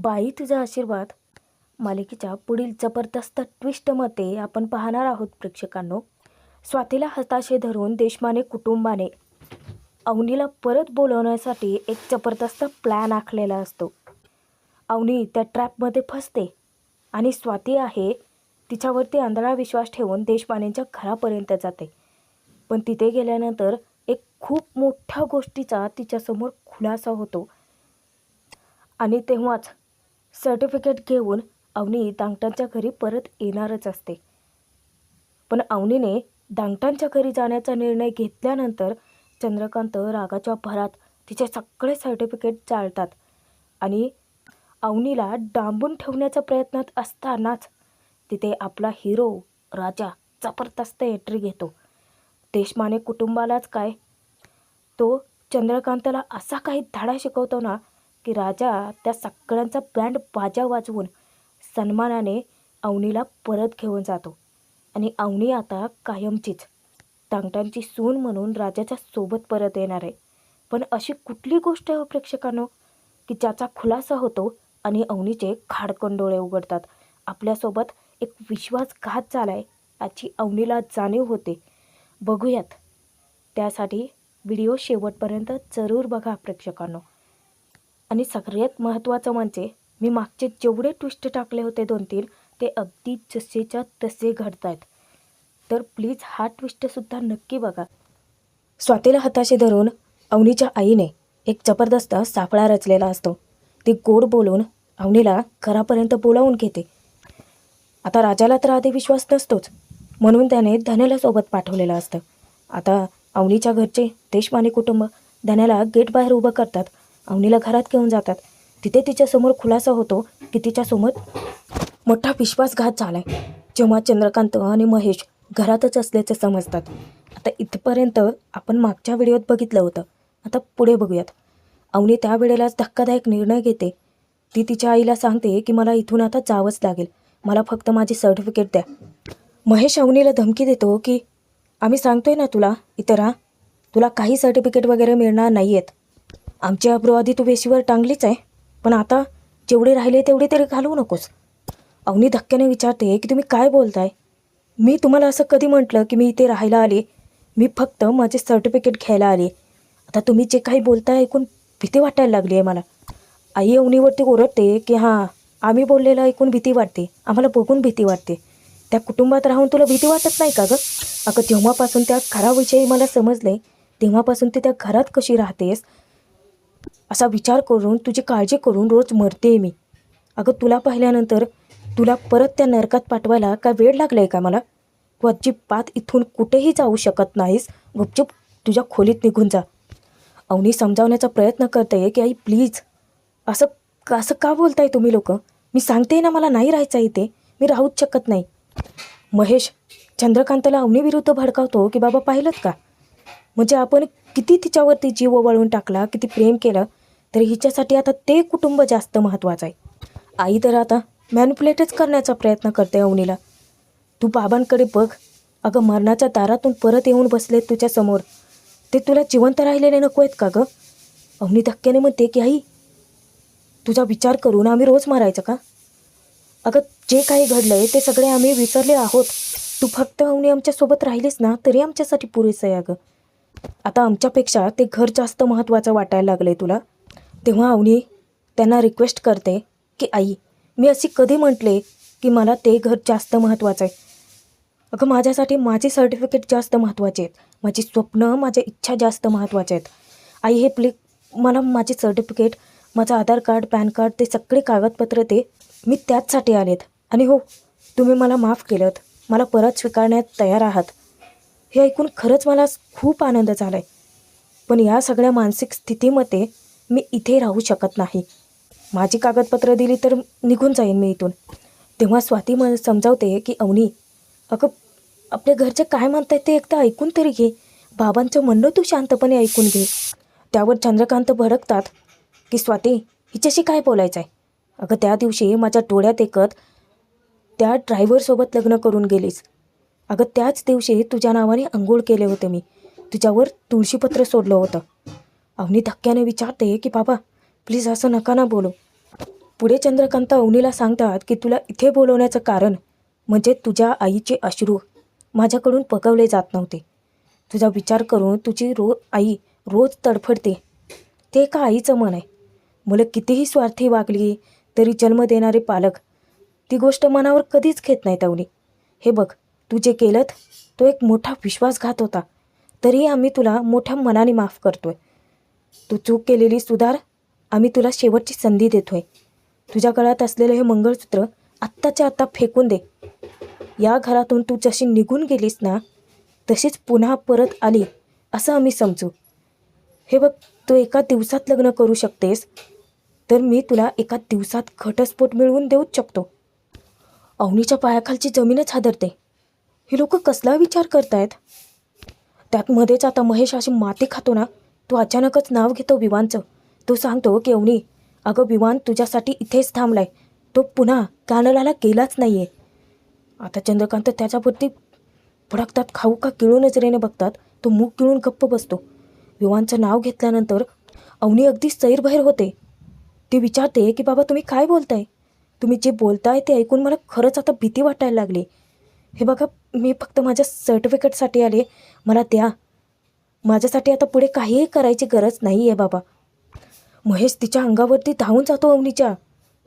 बाई तुझा आशीर्वाद मालिकेच्या पुढील जबरदस्त ट्विस्टमध्ये आपण पाहणार आहोत प्रेक्षकांनो. स्वातीला हताशे धरून देशमाने कुटुंबाने अवनीला परत बोलवण्यासाठी एक जबरदस्त प्लॅन आखलेला असतो. अवनी त्या ट्रॅपमध्ये फसते आणि स्वाती आहे तिच्यावरती आंधळा विश्वास ठेवून देशमानेंच्या घरापर्यंत जाते. पण तिथे गेल्यानंतर एक खूप मोठ्या गोष्टीचा तिच्यासमोर खुलासा होतो आणि तेव्हाच सर्टिफिकेट घेऊन अवनी दांगटांच्या घरी परत येणारच असते. पण अवनीने दांगटांच्या घरी जाण्याचा निर्णय घेतल्यानंतर चंद्रकांत रागाच्या भरात तिचे सगळे सर्टिफिकेट जाळतात आणि अवनीला डांबून ठेवण्याच्या प्रयत्नात असतानाच तिथे आपला हिरो राजा जबरदस्त एंट्री घेतो. देशमाने कुटुंबालाच काय, तो चंद्रकांतला असा काही धडा शिकवतो ना की राजा त्या सगळ्यांचा बँड बाजा वाजवून सन्मानाने अवनीला परत घेऊन जातो आणि अवनी आता कायमचीच दांगटांची सून म्हणून राजाच्या सोबत परत येणार आहे. पण अशी कुठली गोष्ट आहे प्रेक्षकांनो की ज्याचा खुलासा होतो आणि अवनीचे खाडकन डोळे उघडतात. आपल्यासोबत एक विश्वासघात झाला आहे याची अवनीला जाणीव होते. बघूयात, त्यासाठी व्हिडिओ शेवटपर्यंत जरूर बघा प्रेक्षकांनो. आणि सगळ्यात महत्त्वाचं म्हणजे मी मागचे जेवढे ट्विस्ट टाकले होते 2-3 ते अगदी जसेच्या तसे घडत आहेत. तर प्लीज हा ट्विस्टसुद्धा नक्की बघा. स्वातीला हताशे धरून अवनीच्या आईने एक जबरदस्त सापळा रचलेला असतो. ती गोड बोलून अवनीला घरापर्यंत बोलावून घेते. आता राजाला तर आधी विश्वास नसतोच म्हणून त्याने धन्याला सोबत पाठवलेलं असतं. आता अवनीच्या घरचे देशमाने कुटुंब धन्याला गेट बाहेर उभं करतात, अवनीला घरात घेऊन जातात. तिथे तिच्यासमोर खुलासा होतो की तिच्यासमोर मोठा विश्वासघात झाला आहे. जेव्हा चंद्रकांत आणि महेश घरातच असल्याचे समजतात. आता इथपर्यंत आपण मागच्या व्हिडिओत बघितलं होतं, आता पुढे बघूयात. अवनी त्यावेळेलाच धक्कादायक निर्णय घेते. ती तिच्या आईला सांगते की मला इथून आता जावंच लागेल, मला फक्त माझी सर्टिफिकेट द्या. महेश अवनीला धमकी देतो की आम्ही सांगतोय ना तुला इथं राहा, तुला काही सर्टिफिकेट वगैरे मिळणार नाही आहेत. आमची अब्रू आधी तू वेशीवर टांगलीच आहे, पण आता जेवढे राहिले तेवढे तरी घालवू नकोस. अवनी धक्क्याने विचारते की तुम्ही काय बोलताय? मी तुम्हाला असं कधी म्हटलं की मी इथे राहायला आले? मी फक्त माझे सर्टिफिकेट घ्यायला आले. आता तुम्ही जे काही बोलताय ऐकून भीती वाटायला लागली आहे मला. आई अवनीवरती ओरडते की हां, आम्ही बोललेलं ऐकून भीती वाटते, आम्हाला बघून भीती वाटते. त्या कुटुंबात राहून तुला भीती वाटत नाही का गं? अगं जेव्हापासून त्या घराविषयी मला समजले तेव्हापासून ते त्या घरात कशी राहतेस असा विचार करून तुझी काळजी करून रोज मरते मी. अगं तुला पाहिल्यानंतर तुला परत त्या नरकात पाठवायला काय वेळ लागला आहे का मला? तू अजिबात इथून कुठेही जाऊ शकत नाहीस, गुपचूप तुझ्या खोलीत निघून जा. अवनी समजावण्याचा प्रयत्न करते की आई प्लीज, असं असं का बोलताय तुम्ही लोक? मी सांगते ना मला नाही राहायचं इथे, मी राहूच शकत नाही. महेश चंद्रकांतला अवनीविरुद्ध भडकावतो की बाबा पाहिलं का, म्हणजे आपण किती तिच्यावरती जीव ओवाळून टाकला, किती प्रेम केलं, तर हिच्यासाठी आता ते कुटुंब जास्त महत्त्वाचं आहे. आई तर आता मॅनिपुलेटच करण्याचा प्रयत्न करते अवनीला. तू बाबांकडे बघ, अगं मरणाच्या दारातून परत येऊन बसलेत तुझ्यासमोर, ते तुला जिवंत राहिलेले नको आहेत का गं? अवनी धक्क्याने म्हणते की आई तुझा विचार करून आम्ही रोज मारायचं का? अगं जे काही घडलं आहे ते सगळे आम्ही विसरले आहोत. तू फक्त अवनी आमच्यासोबत राहिलीस ना तरी आमच्यासाठी पुरेसं आहे. अगं आता आमच्यापेक्षा ते घर जास्त महत्त्वाचं वाटायला लागलं आहे तुला. तेव्हा अवनी त्यांना रिक्वेस्ट करते की आई मी अशी कधी म्हटले की मला ते घर जास्त महत्त्वाचं आहे? अगं माझ्यासाठी माझी सर्टिफिकेट जास्त महत्त्वाची आहेत, माझी स्वप्न माझ्या इच्छा जास्त महत्त्वाच्या आहेत. आई हे मला माझी सर्टिफिकेट, माझं आधार कार्ड, पॅन कार्ड, ते सगळे कागदपत्र ते मी त्याचसाठी आलेत. आणि हो, तुम्ही मला माफ केलं, मला परत स्वीकारण्यात तयार आहात. हे ऐकून खरंच मला खूप आनंद झाला आहे. पण या सगळ्या मानसिक स्थितीमध्ये मी इथे राहू शकत नाही. माझी कागदपत्र दिली तर निघून जाईन मी इथून. तेव्हा स्वाती मला समजावते की अवनी अगं आपल्या घरचे काय म्हणतात ते एकदा ऐकून तरी घे, बाबांचं म्हणणं तू शांतपणे ऐकून घे. त्यावर चंद्रकांत भडकतात की स्वाती हिच्याशी काय बोलायचं आहे? अगं त्या दिवशी माझ्या डोळ्यात एकत त्या ड्रायव्हरसोबत लग्न करून गेलीस. अगं त्याच दिवशी तुझ्या नावाने अंघोळ केले होते मी, तुझ्यावर तुळशीपत्र सोडलं होतं. अवनी धक्क्याने विचारते की बाबा प्लीज असं नका ना बोलू. पुढे चंद्रकांत अवनीला सांगतात की तुला इथे बोलवण्याचं कारण म्हणजे तुझ्या आईचे अश्रू माझ्याकडून पकवले जात नव्हते. तुझा विचार करून तुझी आई रोज तडफडते. ते एका आईचं मन आहे. मुलं कितीही स्वार्थी वागली तरी जन्म देणारे पालक ती गोष्ट मनावर कधीच घेत नाहीत अवनी. हे बघ, तू जे केलं तो एक मोठा विश्वासघात होता, तरीही आम्ही तुला मोठ्या मनाने माफ करतोय. तू चूक केलेली सुधार. आम्ही तुला शेवटची संधी देतोय. तुझ्या गळ्यात असलेलं हे मंगळसूत्र आत्ताच्या आत्ता फेकून दे. या घरातून तू जशी निघून गेलीस ना तशीच पुन्हा परत आली असं आम्ही समजू. हे बघ, तू एका दिवसात लग्न करू शकतेस तर मी तुला एका दिवसात घटस्फोट मिळवून देऊच शकतो. अवनीच्या पायाखालची जमीनच हादरते. हे लोक कसला विचार करतायत. त्यात मध्येच आता महेश अशी माती खातो ना, तो अचानकच नाव घेतो विवानचं. तो सांगतो की अवनी, अगं विवान तुझ्यासाठी इथेच थांबलाय. तो पुन्हा कानलाला गेलाच नाही आहे. आता चंद्रकांत त्याच्यावरती भडकतात. खाऊ का किळू नजरेने बघतात. तो मूग किळून गप्प बसतो. विवानचं नाव घेतल्यानंतर अवनी अगदी सैरभैर होते. ती विचारते की बाबा तुम्ही काय बोलताय. तुम्ही जे बोलताय ते ऐकून मला खरंच आता भीती वाटायला लागली. हे बघा, मी फक्त माझ्या सर्टिफिकेटसाठी आले. मला द्या. माझ्यासाठी आता पुढे काहीही करायची गरज नाही आहे बाबा. महेश तिच्या अंगावरती धावून जातो अवनीच्या.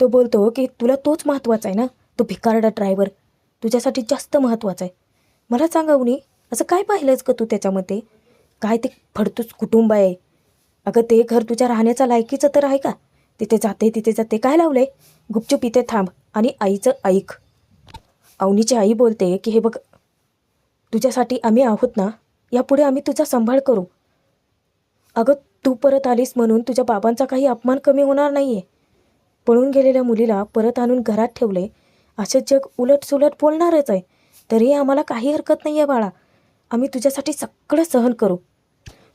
तो बोलतो की तुला तोच महत्त्वाचा आहे ना, तो भिकारडा ड्रायव्हर तुझ्यासाठी जास्त महत्त्वाचा आहे. मला सांग अवनी, असं काय पाहिलंच का तू त्याच्यामध्ये. काय ते फडतूस कुटुंब आहे. अगं ते घर तुझ्या राहण्याचा लायकीचं तर आहे का. तिथे जाते काय लावलंय. गुपचूप इथे थांब आणि आईचं ऐक. अवनीची आई बोलते की हे बघ, तुझ्यासाठी आम्ही आहोत ना, यापुढे आम्ही तुझा सांभाळ करू. अगं तू परत आलीस म्हणून तुझ्या बाबांचा काही अपमान कमी होणार नाही आहे. पळून गेलेल्या मुलीला परत आणून घरात ठेवले असे जग उलटसुलट बोलणारच आहे. तरीही आम्हाला काही हरकत नाही आहे बाळा. आम्ही तुझ्यासाठी सगळं सहन करू.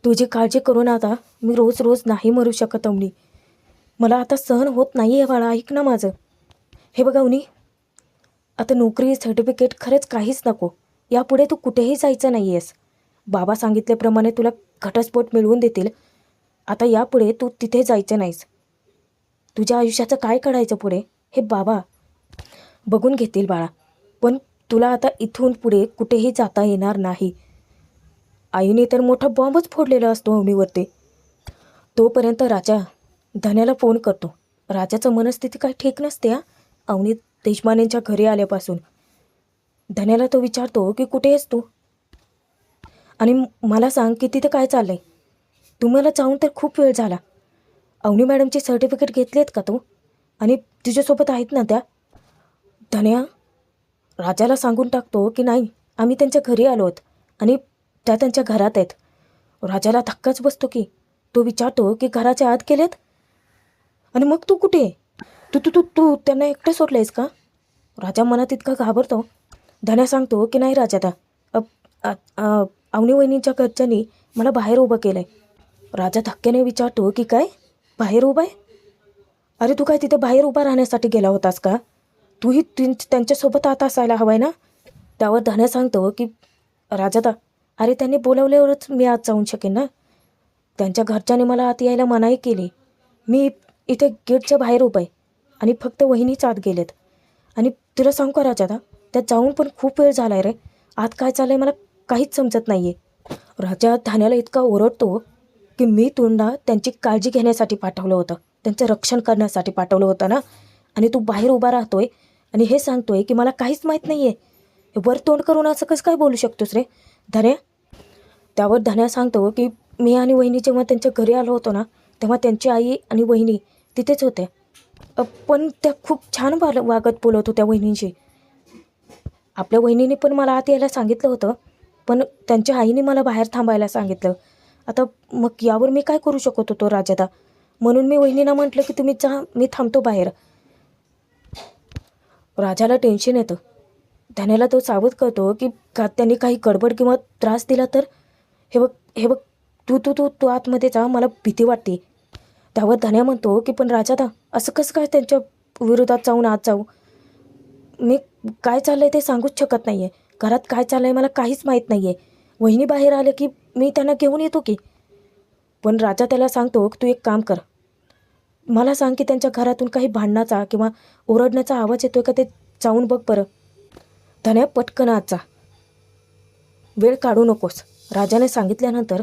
तुझी काळजी करून आता मी रोज रोज नाही मरू शकत अवनी. मला आता सहन होत नाही आहे बाळा, ऐक ना माझं. हे बघा अवनी, आता नोकरी सर्टिफिकेट खरंच काहीच नको. यापुढे तू कुठेही जायचं नाही आहेस. बाबा सांगितल्याप्रमाणे तुला घटस्फोट मिळवून देतील. आता यापुढे तू तिथे जायचं नाहीस. तुझ्या आयुष्याचं काय करायचं पुढे हे बाबा बघून घेतील बाळा. पण तुला आता इथून पुढे कुठेही जाता येणार नाही. आईने तर मोठा बॉम्बच फोडलेला असतो अवनीवरती. तोपर्यंत राजा धन्याला फोन करतो. राजाचं मनस्थिती काही ठीक नसते हा. अवनी देशमानेंच्या घरी आल्यापासून धन्याला तो विचारतो की कुठे आहेस तू आणि मला सांग की तिथे काय चाललं आहे. तुम्हाला जाऊन तर खूप वेळ झाला. अवनी मॅडमचे सर्टिफिकेट घेतलेत का तू आणि तुझ्यासोबत आहेत ना त्या. धन्या राजाला सांगून टाकतो की नाही, आम्ही त्यांच्या घरी आलो आहोत आणि त्या त्यांच्या घरात आहेत. राजाला धक्काच बसतो की तो विचारतो की घराच्या आत गेलेत आणि मग तू कुठे. तू तू तू तू त्यांना एकटं सोडलं आहेस का. राजा मनात इतका घाबरतो. धन्या सांगतो की नाही राजादा, अवनी वहिनींच्या घरच्यांनी मला बाहेर उभं केलं आहे. राजा धक्क्याने विचारतो की काय बाहेर उभा आहे. अरे तू काय तिथे बाहेर उभा राहण्यासाठी गेला होतास का. तूही त्यांच्यासोबत आता असायला हवं आहे ना. त्यावर धन्या सांगतो की राजादा, अरे त्यांनी बोलवल्यावरच मी आत जाऊन शकेन ना. त्यांच्या घरच्याने मला आत यायला मनाई केली. मी इथे गेटच्या बाहेर उभं आहे आणि फक्त वहिनीच आत गेलेत. आणि तुला सांगू का राजादा, त्यात जाऊन पण खूप वेळ झाला आहे रे. आत काय चाललं आहे मला काहीच समजत नाही आहे. राजा धान्याला इतका ओरडतो की मी तुला त्यांची काळजी घेण्यासाठी पाठवलं होतं, त्यांचं रक्षण करण्यासाठी पाठवलं होतं ना. आणि तू बाहेर उभा राहतोय आणि हे सांगतोय की मला काहीच माहीत नाही आहे. वर तोंड करून असं कसं काय बोलू शकतोस रे धन्या. त्यावर धन्या सांगतो की मी आणि वहिनी जेव्हा त्यांच्या घरी आलो होतो ना तेव्हा त्यांची आई आणि वहिनी तिथेच होत्या. पण त्या खूप छान वागत बोलत होत्या वहिनींशी. आपल्या वहिनीने पण मला आत यायला सांगितलं होतं, पण त्यांच्या आईने मला बाहेर थांबायला सांगितलं. आता मग यावर मी काय करू शकत होतो राजादा. म्हणून मी वहिनींना म्हटलं की तुम्ही जा, मी थांबतो बाहेर. राजाला टेन्शन येतं. धन्याला तो सावध करतो की त्यांनी काही गडबड किंवा त्रास दिला तर. हे बघ तू तू तू तू आतमध्ये जा, मला भीती वाटते. त्यावर धन्या म्हणतो की पण राजादा असं कसं काय त्यांच्या विरोधात जाऊन आत जाऊ. मी काय चाललं आहे ते सांगूच शकत नाही आहे. घरात काय चाललं आहे मला काहीच माहीत नाही आहे. वहिनी बाहेर आले की मी त्यांना घेऊन येतो की. पण राजा त्याला सांगतो की तू एक काम कर, मला सांग की त्यांच्या घरातून काही भांडणाचा किंवा ओरडण्याचा आवाज येतोय का ते जाऊन बघ बरं. धन्या पटकन आत जा, वेळ काढू नकोस. राजाने सांगितल्यानंतर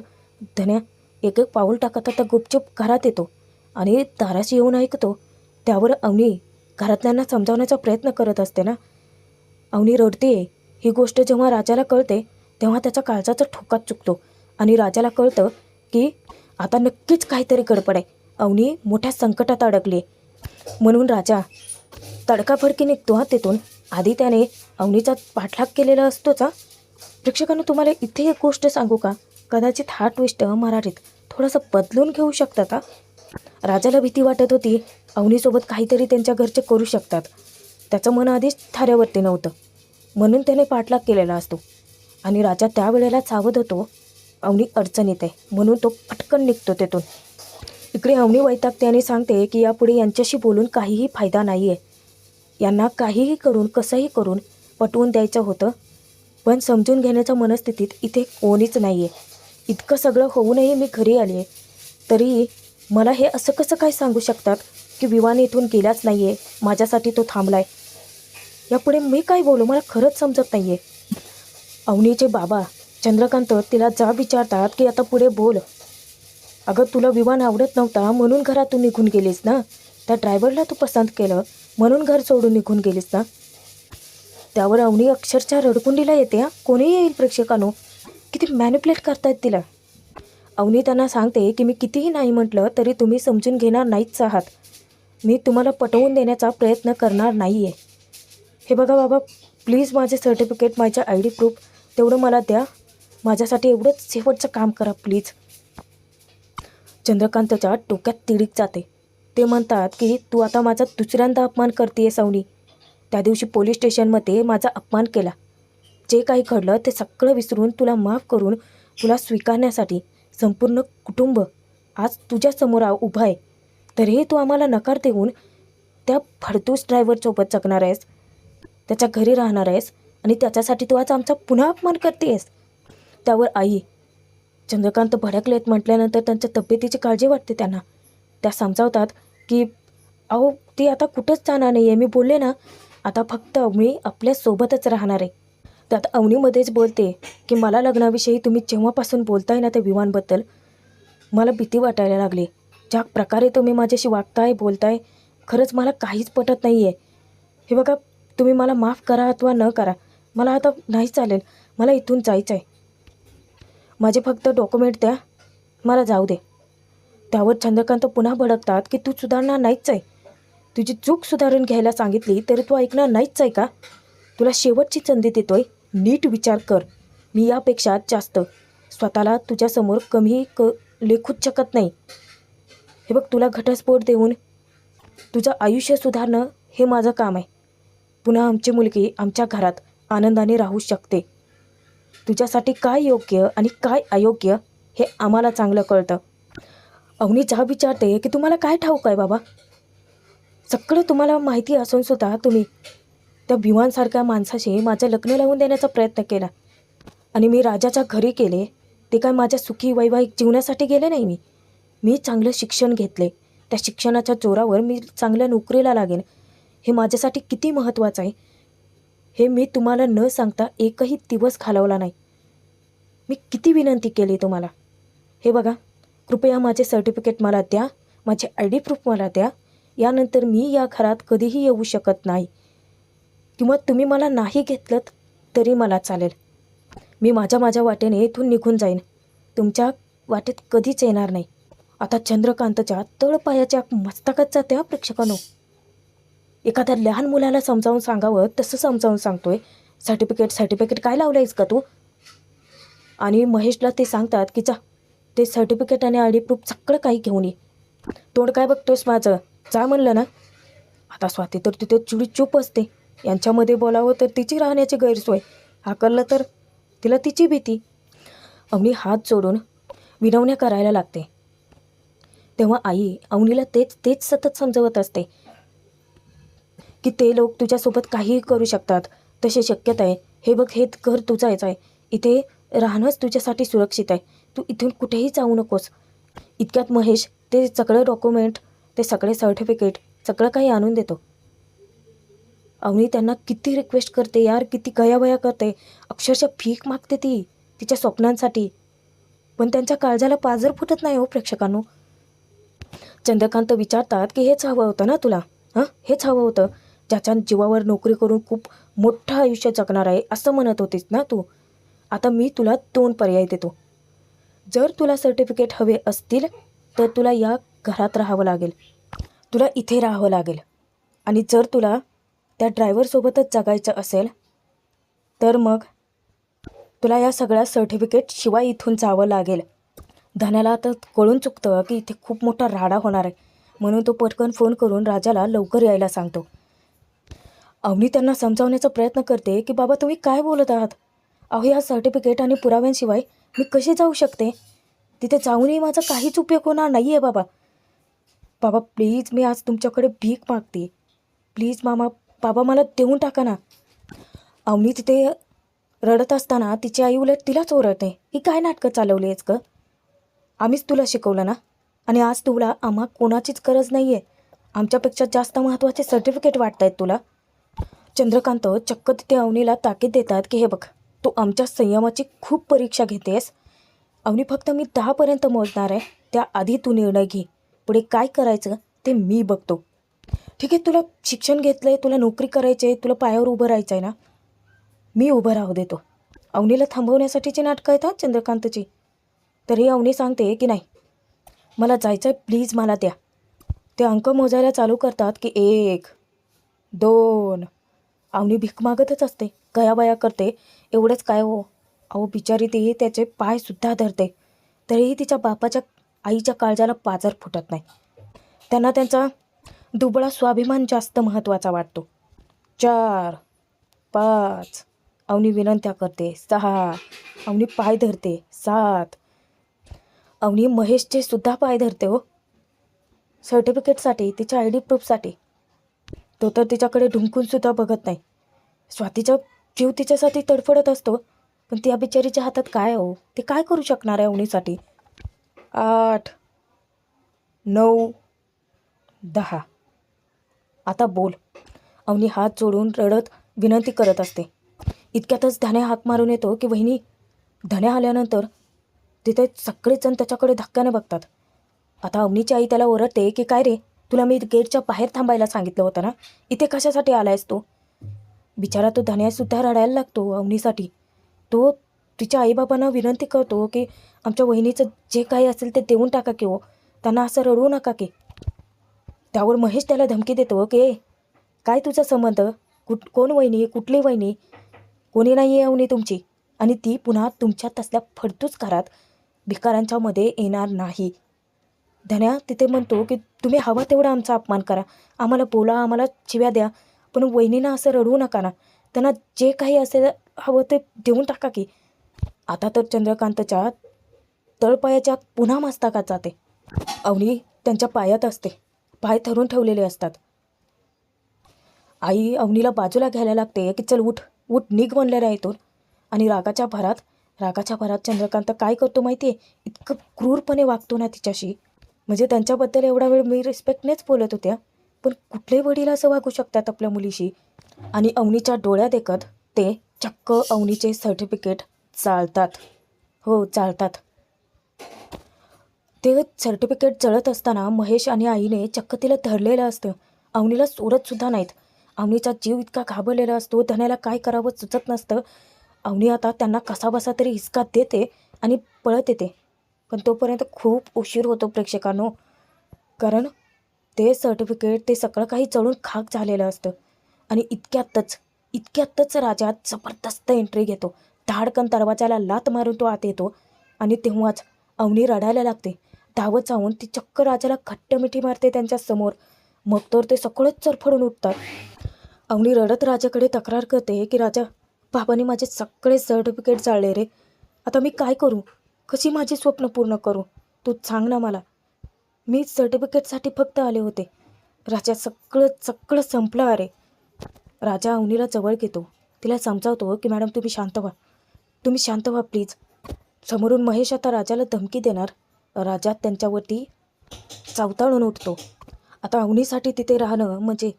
धन्या एक एक पाऊल टाकत आता गुपचूप घरात येतो आणि दाराशी येऊन ऐकतो. त्यावर अवनी घरातल्यांना समजावण्याचा प्रयत्न करत असते ना. अवनी रडते. ही गोष्ट जेव्हा राजाला कळते तेव्हा त्याचा काळजाचा ठोकाच चुकतो आणि राजाला कळतं की आता नक्कीच काहीतरी गडबड आहे. अवनी मोठ्या संकटात अडकली. म्हणून राजा तडकाफडकी निघतो तिथून. आधी त्याने अवनीचा पाठलाग केलेला असतोच. प्रेक्षकांनो, तुम्हाला इथे एक गोष्ट सांगू का? कदाचित हा ट्विस्ट मराठीत थोडंसं बदलून घेऊ शकतात. राजाला भीती वाटत होती अवनीसोबत काहीतरी त्यांच्या घरचे करू शकतात. त्याचं मन आधीच थाऱ्यावरती नव्हतं, म्हणून त्याने पाठलाग केलेला असतो आणि राजा त्यावेळेला सावध होतो अवनी अडचणीत आहे, म्हणून तो पटकन निघतो तिथून. इकडे अवनी वैतागते आणि सांगते की यापुढे यांच्याशी बोलून काहीही फायदा नाही आहे. यांना काहीही करून कसंही करून पटवून द्यायचं होतं, पण समजून घेण्याच्या मनस्थितीत इथे कोणीच नाही आहे. इतकं सगळं होऊनही मी घरी आली आहे, तरी मला हे असं कसं काय सांगू शकतात की विवान इथून गेलाच नाही आहे, माझ्यासाठी तो थांबला आहे. यापुढे मी काय बोलू मला खरंच समजत नाही आहे. अवनीचे बाबा चंद्रकांत तिला जा विचारतात की आता पुढे बोल. अगं तुला विवान आवडत नव्हता म्हणून घरातून निघून गेलीस ना, त्या ड्रायव्हरला तू पसंत केलं म्हणून घर सोडून निघून गेलीस ना. त्यावर अवनी अक्षरशः रडकुंडीला येते. कोणी येईल प्रेक्षकांनो, किती मॅनिपुलेट करतायत तिला. अवनी त्यांना सांगते की मी कितीही नाही म्हटलं तरी तुम्ही समजून घेणार नाहीच आहात. मी तुम्हाला पटवून देण्याचा प्रयत्न करणार नाही आहे. हे बघा बाबा, प्लीज माझे सर्टिफिकेट, माझं ID प्रूफ तेवढं मला द्या. माझ्यासाठी एवढंच शेवटचं काम करा प्लीज. चंद्रकांतच्या डोक्यात तिडीक जाते. ते म्हणतात की तू आता माझा दुसऱ्यांदा अपमान करतेस अवनी. त्या दिवशी पोलीस स्टेशनमध्ये माझा अपमान केला. जे काही घडलं ते सगळं विसरून तुला माफ करून तुला स्वीकारण्यासाठी संपूर्ण कुटुंब आज तुझ्यासमोर उभं आहे. तरीही तू आम्हाला नकार देऊन त्या फडतूस ड्रायव्हरसोबत जगणार आहेस, त्याच्या घरी राहणार आहेस आणि त्याच्यासाठी तू आज आमचा पुन्हा अपमान करतेस. त्यावर आई चंद्रकांत भडकलेत म्हटल्यानंतर त्यांच्या तब्येतीची काळजी वाटते त्यांना. त्या समजावतात की अहो ती आता कुठंच जाणार नाही आहे. मी बोलले ना, आता फक्त मी आपल्यासोबतच राहणार आहे. त्यात अवनीमध्येच बोलते की मला लग्नाविषयी तुम्ही जेव्हापासून बोलताय ना त्या विमानबद्दल मला भीती वाटायला लागली. ज्या प्रकारे तुम्ही माझ्याशी वागताय बोलताय खरंच मला काहीच पटत नाही आहे. हे बघा, तुम्ही मला माफ करा अथवा न करा, मला आता नाही चालेल. मला इथून जायचं आहे. माझे फक्त डॉक्युमेंट द्या, मला जाऊ दे. त्यावर चंद्रकांत पुन्हा भडकतात की तू सुधारणार नाहीच आहे. तुझी चूक सुधारून घ्यायला सांगितली तरी तू ऐकणार नाहीच आहे का? तुला शेवटची संधी देतोय, नीट विचार कर. मी यापेक्षा जास्त स्वतःला तुझ्यासमोर कमी लेखूच शकत नाही. हे बघ, तुला घटस्फोट देऊन तुझं आयुष्य सुधारणं हे माझं काम आहे. पुन्हा आमची मुलगी आमच्या घरात आनंदाने राहू शकते. तुझ्यासाठी काय योग्य आणि काय अयोग्य हे आम्हाला चांगलं कळतं. अवनी जा विचारते की तुम्हाला काय ठाऊक आहे बाबा? सगळं तुम्हाला माहिती असून सुद्धा तुम्ही त्या विमानसारख्या माणसाशी माझं लग्न लावून देण्याचा प्रयत्न केला आणि मी राजाच्या घरी गेले. ते काय माझ्या सुखी वैवाहिक जीवनासाठी गेले नाही. मी चांगलं शिक्षण घेतले. त्या शिक्षणाच्या जोरावर मी चांगल्या नोकरीला लागेन हे माझ्यासाठी किती महत्त्वाचं आहे हे मी तुम्हाला न सांगता एकही दिवस घालवला नाही. मी किती विनंती केली तुम्हाला. हे बघा, कृपया माझे सर्टिफिकेट मला द्या, माझे ID प्रूफ मला द्या. यानंतर मी या घरात कधीही येऊ शकत नाही किंवा तुम्ही मला नाही घेतलं तरी मला चालेल. मी माझ्या वाटेने इथून निघून जाईन. तुमच्या वाटेत कधीच येणार नाही. आता चंद्रकांतच्या तळपायाच्या मस्तकात जाते प्रेक्षकांनो. एखाद्या लहान मुलाला समजावून सांगावं तसं समजावून सांगतोय. सर्टिफिकेट काय लावलं आहेस का तू? आणि महेशला ते सांगतात की जा ते सर्टिफिकेट आणि ID प्रूफ सगळं काही घेऊन ये. तोंड काय बघतोस माझं, जा म्हणलं ना. आता स्वाती तर तिथे चुडी चूप असते. यांच्यामध्ये बोलावं तर तिची राहण्याची गैरसोय, हाकललं तर तिला तिची भीती. अवनी हात जोडून विनवण्या करायला लागते. तेव्हा आई अवनीला तेच सतत समजवत असते की ते लोक तुझ्यासोबत काहीही करू शकतात, तसे शक्यता आहे. हे बघ, हे घर तुझं आहे, इथे राहणंच तुझ्यासाठी सुरक्षित आहे. तू इथून कुठेही जाऊ नकोस. इतक्यात महेश ते सगळं डॉक्युमेंट ते सगळे सर्टिफिकेट सगळं काही आणून देतो. अवनी त्यांना किती रिक्वेस्ट करते यार, किती गयावया करते, अक्षरशः भीक मागते ती तिच्या स्वप्नांसाठी, पण त्यांच्या काळजाला पाजर फुटत नाही हो प्रेक्षकांनो. चंद्रकांत विचारतात की हेच हवं होतं ना तुला, हेच हवं होतं, ज्याच्या जीवावर नोकरी करून खूप मोठं आयुष्य जगणार आहे असं म्हणत होतीस ना तू. आता मी तुला 2 पर्याय देतो. जर तुला सर्टिफिकेट हवे असतील तर तुला या घरात राहावं लागेल, तुला इथे राहावं लागेल. आणि जर तुला त्या ड्रायव्हरसोबतच जगायचं असेल तर मग तुला या सगळ्या सर्टिफिकेट शिवाय इथून जावं लागेल. धन्याला आता कळून चुकतं की इथे खूप मोठा राडा होणार आहे, म्हणून तो पटकन फोन करून राजाला लवकर यायला सांगतो. अवनी त्यांना समजावण्याचा प्रयत्न करते की बाबा तुम्ही काय बोलत आहात, अहो या सर्टिफिकेट आणि पुराव्यांशिवाय मी कशी जाऊ शकते, तिथे जाऊनही माझा काहीच उपयोग होणार नाही आहे बाबा. बाबा प्लीज मी आज तुमच्याकडे भीक मागते, प्लीज मामा बाबा मला देऊन टाका ना. अवनी तिथे रडत असताना तिची आई उलट तिलाच ओरडते, ही काय नाटकं चालवली आहेस ग, आम्हीच तुला शिकवलं ना, आणि आज तुला आम्हा कोणाचीच गरज नाही आहे, आमच्यापेक्षा जास्त महत्त्वाचे सर्टिफिकेट वाटत आहेत तुला. चंद्रकांत चक्क तिथे अवनीला ताकीद देतात की हे बघ, तू आमच्या संयमाची खूप परीक्षा घेतेस. अवनी फक्त मी 10पर्यंत मोजणार आहे, त्याआधी तू निर्णय घे, पुढे काय करायचं ते मी बघतो. ठीक आहे, तुला शिक्षण घेतलं आहे, तुला नोकरी करायची आहे, तुला पायावर उभं राहायचं आहे ना, मी उभं राहू देतो. अवनीला थांबवण्यासाठीची नाटकं आहेत चंद्रकांतची. तरी अवनी सांगते की नाही मला जायचं आहे, प्लीज मला द्या. ते अंक मोजायला चालू करतात की 1 2. अवनी भीक मागतच असते, गयाबया करते. एवढंच काय हो, अहो बिचारी ती त्याचे पायसुद्धा धरते, तरीही तिच्या बापाच्या आईच्या काळजाला पाजर फुटत नाही. त्यांना त्यांचा दुबळा स्वाभिमान जास्त महत्त्वाचा वाटतो. 4 5. अवनी विनंत्या करते. 6. अवनी पाय धरते. 7. अवनी महेशचे सुद्धा पाय धरते हो, सर्टिफिकेटसाठी, तिच्या ID प्रूफसाठी. तो तर तिच्याकडे ढुंकूनसुद्धा बघत नाही. स्वातीचा जीव तिच्यासाठी तडफडत असतो, पण त्या बिचारीच्या हातात काय हो, ते काय करू शकणार आहे अवनीसाठी. 8 9 10. आता बोल. अवनी हात जोडून रडत विनंती करत असते. इतक्यातच धन्या हाक मारून येतो की वहिनी. धन्या आल्यानंतर तिथे सगळेजण त्याच्याकडे धक्क्याने बघतात. आता अवनीची आई त्याला ओरडते की काय रे, तुला मी गेटच्या बाहेर थांबायला सांगितलं होतं ना, इथे कशासाठी आलायस तू. बिचारा तो धन्यासुद्धा रडायला लागतो अवनीसाठी. तो तिच्या आईबाबांना विनंती करतो की आमच्या वहिनीचं जे काही असेल ते देऊन टाका की हो, त्यांना असं रडवू नका की. त्यावर महेश त्याला धमकी देतो की काय तुझा संबंध, कोण वहिनी, कुठली वहिनी, कोणी नाही आहे अवनी तुमची, आणि ती पुन्हा तुमच्या तसल्या फडतूस घरात भिकाऱ्यांच्या मध्ये येणार नाही. धन्या तिथे म्हणतो की तुम्ही हवा तेवढा आमचा अपमान करा, आम्हाला बोला, आम्हाला शिव्या द्या, पण वहिनींना असं रडवू नका ना, त्यांना जे काही असेल हवं ते देऊन टाका की. आता तर चंद्रकांतच्या तळपायाच्या पुन्हा मस्तकात जाते. अवनी त्यांच्या पायात असते, पाय धरून ठेवलेले असतात. आई अवनीला बाजूला घ्यायला लागते की चल उठ उठ, निघ म्हणलेला आहे तो. आणि रागाच्या भरात चंद्रकांत काय करतो माहिती आहे, इतकं क्रूरपणे वागतो ना तिच्याशी. म्हणजे त्यांच्याबद्दल एवढा वेळ मी रिस्पेक्टनेच बोलत होत्या, पण कुठले वडील असं वागू शकतात आपल्या मुलीशी. आणि अवनीच्या डोळ्यात देखत ते चक्क अवनीचे सर्टिफिकेट चालतात. हो चालतात. ते सर्टिफिकेट जळत असताना महेश आणि आईने चक्क तिला धरलेलं असतं, अवनीला सोडतसुद्धा नाहीत. अवनीचा जीव इतका घाबरलेला असतो, धन्याला काय करावं सुचत नसतं. अवनी आता त्यांना कसाबसा तरी हिसका देते आणि पळत येते, पण तोपर्यंत खूप उशीर होतो प्रेक्षकांनो, कारण ते सर्टिफिकेट ते सगळं काही जळून खाक झालेलं असतं. आणि इतक्यातच राजा जबरदस्त एंट्री घेतो. धाडकन दरवाजाला लात मारून तो आत येतो आणि तेव्हाच अवनी रडायला लागते. धावत जाऊन ती चक्क राजाला घट्ट मिठी मारते त्यांच्या समोर. मग तर ते सगळेच चरफडून उठतात. अवनी रडत राजाकडे तक्रार करते की राजा, बाबांनी माझे सगळे सर्टिफिकेट जाळले रे, आता मी काय करू, कशी माझी स्वप्न पूर्ण करू, तू सांग ना मला, मी सर्टिफिकेटसाठी फक्त आले होते. राजा सगळं संपलं अरे. राजा अवनीला जवळ घेतो, तिला समजावतो की मॅडम तुम्ही शांत व्हा प्लीज. समोरून महेश आता राजाला धमकी देणार. राजा त्यांच्यावरती चावताळून उठतो. आता अवनीसाठी तिथे राहणं म्हणजे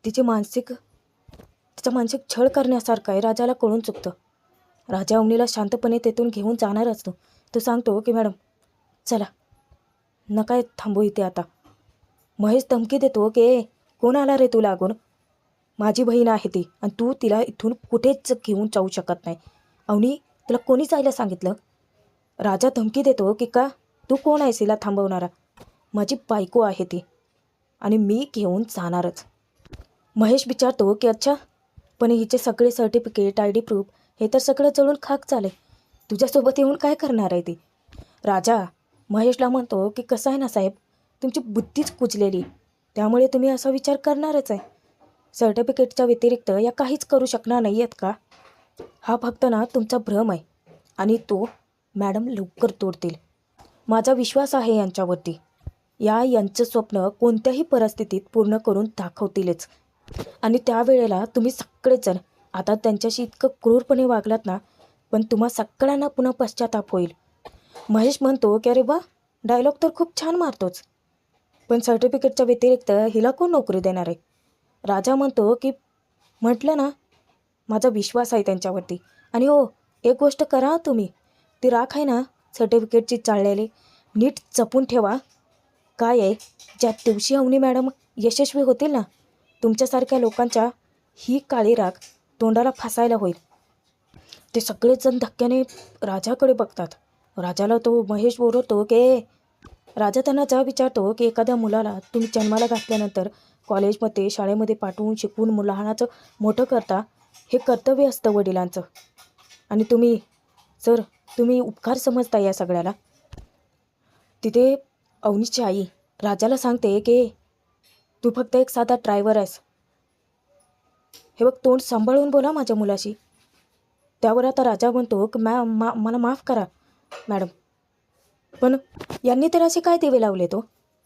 तिचा मानसिक छळ करण्यासारखं आहे. राजाला कळून चुकतं. राजा अवनीला शांतपणे तेथून घेऊन जाणार असतो. तो सांगतो की मॅडम चला, नका थांबू इथे आता. महेश धमकी देतो की कोण आला रे तू लागून? माझी बहीण आहे ती आणि तू तिला इथून कुठेच घेऊन जाऊ शकत नाही. अवनी, तुला कोणी जायला सांगितलं? राजा धमकी देतो की का, तू कोण आहेस हिला थांबवणारा? माझी बायको आहे ती आणि मी घेऊन जाणारच. महेश विचारतो की अच्छा, पण हिचे सगळे सर्टिफिकेट, ID प्रूफ हे तर सगळं जळून खाक झाले. तुझ्यासोबत येऊन काय करणार आहे ती? राजा महेशला म्हणतो की कसं आहे ना साहेब, तुमची बुद्धीच कुजलेली, त्यामुळे तुम्ही असा विचार करणारच आहे. सर्टिफिकेटच्या व्यतिरिक्त या काहीच करू शकणार नाही आहेत का? हा फक्त ना तुमचा भ्रम आहे आणि तो मॅडम लवकर तोडतील. माझा विश्वास आहे यांच्यावरती. यांचं स्वप्न कोणत्याही परिस्थितीत पूर्ण करून दाखवतीलच. आणि त्यावेळेला तुम्ही सगळेजण आता त्यांच्याशी इतकं क्रूरपणे वागलात ना, पण तुम्हा सगळ्यांना पुन्हा पश्चाताप होईल. महेश म्हणतो की अरे वा, डायलॉग तर खूप छान मारतोच, पण सर्टिफिकेटच्या व्यतिरिक्त हिला कोण नोकरी देणार आहे? राजा म्हणतो की म्हटलं ना, माझा विश्वास आहे त्यांच्यावरती. आणि हो, एक गोष्ट करा तुम्ही, ती राख आहे ना सर्टिफिकेटची चाललेली, नीट जपून ठेवा. काय आहे, ज्या दिवशी अवनी मॅडम यशस्वी होतील ना, तुमच्यासारख्या लोकांच्या ही काळी राख तोंडाला फासायला होईल. ते सगळेजण धक्क्याने राजाकडे बघतात. राजाला तो महेश बोलवतो की राजा त्यांना जा विचारतो की एखाद्या मुलाला तुम्ही जन्माला घातल्यानंतर कॉलेजमध्ये, शाळेमध्ये पाठवून शिकवून लहानाचं मोठं करता, हे कर्तव्य असतं वडिलांचं. आणि तुम्ही उपकार समजता या सगळ्याला. तिथे अवनीची आई राजाला सांगते की तू फक्त एक साधा ड्रायव्हर आहेस. हे बघ, तोंड सांभाळून बोला माझ्या मुलाशी. त्यावर आता राजा म्हणतो की मला माफ करा मॅडम, पण यांनी तर असे काय दिवे लावले तो?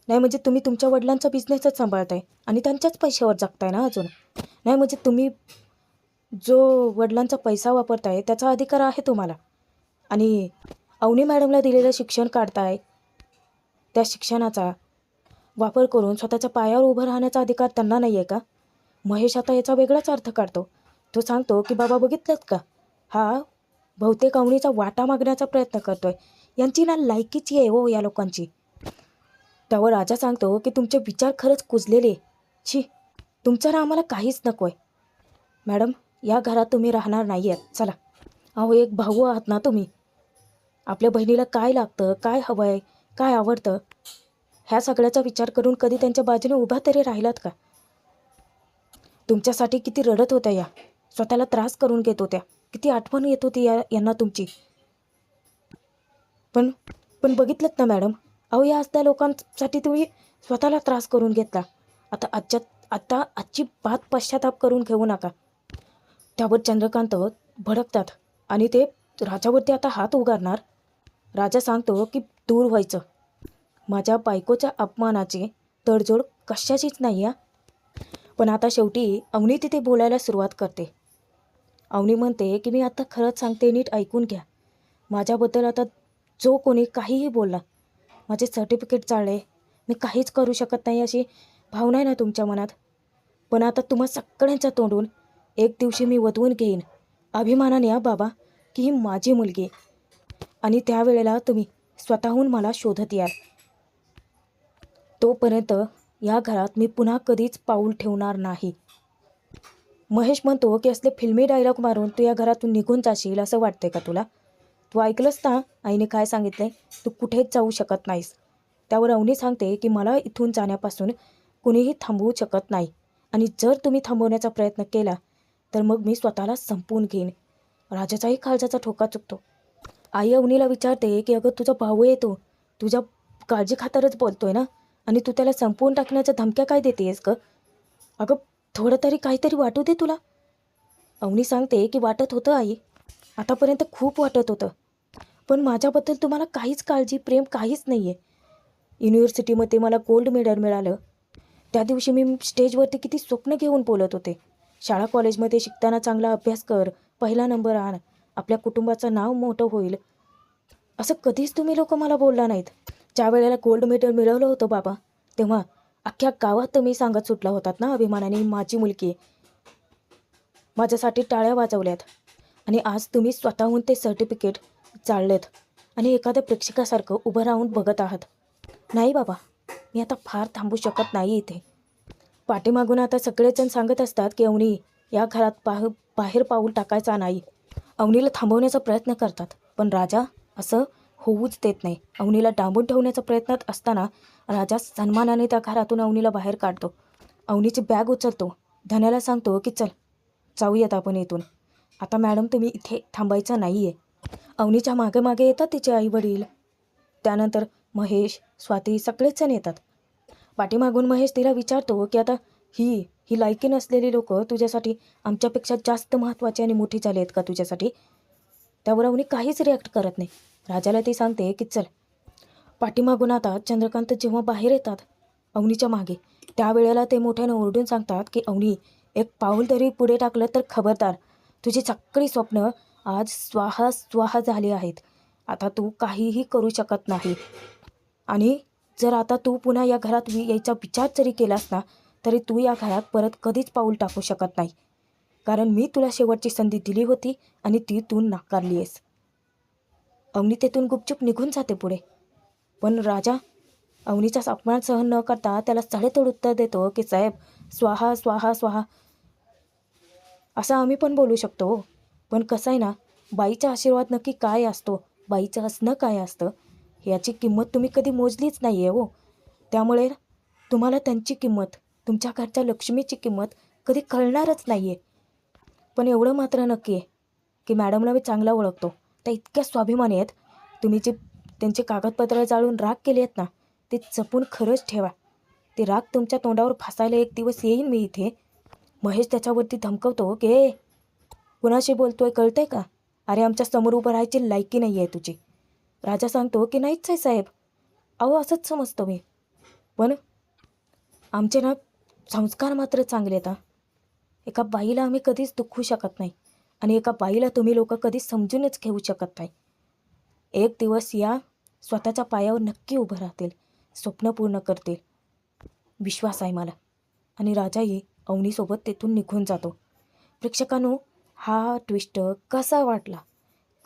नाही म्हणजे तुम्ही तुमच्या वडिलांचा बिझनेसच सांभाळताय आणि त्यांच्याच पैशावर जगताय ना अजून. नाही म्हणजे तुम्ही जो वडिलांचा पैसा वापरताय त्याचा अधिकार आहे तुम्हाला. आणि अवनी मॅडमला दिलेलं शिक्षण काढताय, त्या शिक्षणाचा वापर करून स्वतःच्या पायावर उभं राहण्याचा अधिकार त्यांना नाही आहे का? महेश आता याचा वेगळाच अर्थ काढतो. तो सांगतो की बाबा बघितलंत का, हा बहुतेक अवनीचा वाटा मागण्याचा प्रयत्न करतोय. यांची ना लायकीची आहे हो या लोकांची. त्यावर राजा सांगतो की तुमचे विचार खरंच कुजलेले. छी, तुमचं ना आम्हाला काहीच नको आहे. मॅडम, या घरात तुम्ही राहणार नाही आहेत, चला. अहो, एक भाऊ आहात ना तुम्ही. आपल्या बहिणीला काय लागतं, काय हवं आहे, काय आवडतं, ह्या सगळ्याचा विचार करून कधी त्यांच्या बाजूने उभा तरी राहिलात का? तुमच्यासाठी किती रडत होत्या या, स्वतःला त्रास करून घेत होत्या, किती आठवण येत होती यांना तुमची. पण बघितलं ना मॅडम, अहो या असल्या लोकांसाठी तुम्ही स्वतःला त्रास करून घेतला. आता अजिबात पश्चाताप करून घेऊ नका. त्यावर चंद्रकांत भडकतात आणि ते राजावरती आता हात उगारणार. राजा सांगतो की दूर व्हायचं. माझ्या बायकोच्या अपमानाची तडजोड कशाचीच नाही या. पण आता शेवटी अवनी तिथे बोलायला सुरुवात करते. अवनी म्हणते की मी आता खरंच सांगते, नीट ऐकून घ्या. माझ्याबद्दल आता जो कोणी काहीही बोलला, माझे सर्टिफिकेट चालले, मी काहीच करू शकत नाही अशी भावना आहे ना तुमच्या मनात. पण आता तुम्हा सगळ्यांच्या तोंडून एक दिवशी मी वधवून घेईन अभिमानाने बाबा की ही माझी मुलगी. आणि त्यावेळेला तुम्ही स्वतःहून मला शोधत याल. तोपर्यंत या घरात मी पुन्हा कधीच पाऊल ठेवणार नाही. महेश म्हणतो की असले फिल्मी डायलॉग मारून तू या घरातून निघून जाशील असं वाटतंय का तुला? तू ऐकलंस ना आईने काय सांगितलंय, तू कुठेच जाऊ शकत नाहीस. त्यावर अवनी सांगते की मला इथून जाण्यापासून कुणीही थांबवू शकत नाही, आणि जर तुम्ही थांबवण्याचा प्रयत्न केला तर मग मी स्वतःला संपवून घेईन. राजाचाही काळजाचा ठोका चुकतो. आई अवनीला विचारते की अगं तुझा भाऊ आहे, तो तुझ्या काळजी खातरच बोलतोय ना, आणि तू त्याला संपवून टाकण्याच्या धमक्या काय देतेस ग? अगं थोडं तरी काहीतरी वाटू दे तुला. अवनी सांगते की वाटत होतं आई, आतापर्यंत खूप वाटत होतं, पण माझ्याबद्दल तुम्हाला काहीच काळजी, प्रेम काहीच नाही आहे. युनिव्हर्सिटीमध्ये मला गोल्ड मेडल मिळालं, त्या दिवशी मी स्टेजवरती किती स्वप्न घेऊन बोलत होते. शाळा कॉलेजमध्ये शिकताना चांगला अभ्यास कर, पहिला नंबर आण, आपल्या कुटुंबाचं नाव मोठं होईल, असं कधीच तुम्ही लोक मला बोलला नाहीत. ज्या वेळेला गोल्ड मेडल मिळवलं होतं बाबा, तेव्हा अख्ख्या गावात तुम्ही सांगत सुटला होतात ना अभिमानाने माझी मुलगी आहे. माझ्यासाठी टाळ्या वाजवल्यात आणि आज तुम्ही स्वतःहून ते सर्टिफिकेट जाळलेत आणि एखाद्या प्रेक्षकासारखं उभं राहून बघत आहात. नाही बाबा, मी आता फार थांबू शकत नाही इथे. पाठीमागून आता सगळेजण सांगत असतात की अवनी या घरात बाहेर पाऊल टाकायचा नाही. अवनीला थांबवण्याचा प्रयत्न करतात, पण राजा असं होऊच देत नाही. अवनीला डांबून ठेवण्याचा प्रयत्नात असताना राजा सन्मानाने त्या घरातून अवनीला बाहेर काढतो. अवनीची बॅग उचलतो, धन्याला सांगतो की चल जाऊयात आपण इथून. आता मॅडम तुम्ही इथे थांबायचं नाही आहे. अवनीच्या मागे मागे येतात तिचे आईवडील, त्यानंतर महेश, स्वाती सगळेच जण येतात. पाठीमागून महेश तिला विचारतो की आता ही लायकी नसलेली लोक तुझ्यासाठी आमच्यापेक्षा जास्त महत्त्वाची आणि मोठी झाली आहेत का तुझ्यासाठी? त्यावर अवनी काहीच रिॲक्ट करत नाही. राजाला ती सांगते की चल. पाठीमागून आता चंद्रकांत जेव्हा बाहेर येतात अवनीच्या मागे, त्यावेळेला ते मोठ्यानं ओरडून सांगतात की अवनी, एक पाऊल तरी पुढे टाकलं तर खबरदार, तुझी सगळी स्वप्न आज स्वाहा स्वाहा झाली आहेत. आता तू काहीही करू शकत नाही. आणि जर आता तू पुन्हा या घरात यायचा विचार जरी केलास ना, तरी तू या घरात परत कधीच पाऊल टाकू शकत नाही. कारण मी तुला शेवटची संधी दिली होती आणि ती तू नाकारली आहेस. अवनी तेथून गुपचूप निघून जाते पुढे. पण राजा अवनीचा अपमान सहन न करता त्याला सडेतोड उत्तर देतो की साहेब, स्वाहा स्वाहा स्वाहा असं आम्ही पण बोलू शकतो. पण कसं आहे ना, बाईचा आशीर्वाद नक्की काय असतो, बाईचं असणं काय असतं याची किंमत तुम्ही कधी मोजलीच नाही आहे हो. त्यामुळे तुम्हाला त्यांची किंमत, तुमच्या घरच्या लक्ष्मीची किंमत कधी कळणारच नाही आहे. पण एवढं मात्र नक्की आहे की मॅडमला मी चांगला ओळखतो. त्या इतक्या स्वाभिमानी आहेत. तुम्ही जे त्यांचे कागदपत्र जाळून राग केले आहेत ना, ते जपून खरंच ठेवा. ते राग तुमच्या तोंडावर फासायला एक दिवस येईन मी इथे. महेश त्याच्यावरती धमकवतो की ए, कुणाशी बोलतोय कळतंय का? अरे आमच्या समोर उभं राहायची लायकी नाही आहे तुझी. राजा सांगतो की नाहीच आहे साहेब, अहो असंच समजतो मी. पण आमचे ना संस्कार मात्र चांगले आहेत. एका बाईला आम्ही कधीच दुखवू शकत नाही आणि एका बाईला तुम्ही लोक कधीच समजूनच घेऊ शकत नाही. एक दिवस या स्वतःच्या पायावर नक्की उभं राहतील, स्वप्न पूर्ण करतील, विश्वास आहे मला. आणि राजाही अवनीसोबत तेथून निघून जातो. प्रेक्षकांनो, हा ट्विस्ट कसा वाटला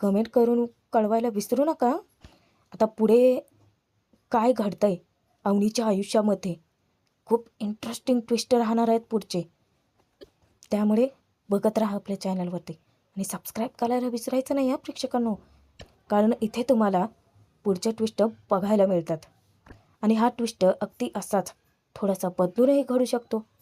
कमेंट करून कळवायला विसरू नका. आता पुढे काय घडतंय अवनीच्या आयुष्यामध्ये खूप इंटरेस्टिंग ट्विस्ट राहणार आहेत पुढचे. त्यामुळे बघत राहा आपल्या चॅनलवरती आणि सबस्क्राईब करायला विसरायचं नाही या प्रेक्षकांनो, कारण इथे तुम्हाला पुढचे ट्विस्ट बघायला मिळतात. आणि हा ट्विस्ट अगदी असाच थोडासा बदलूनही घडू शकतो.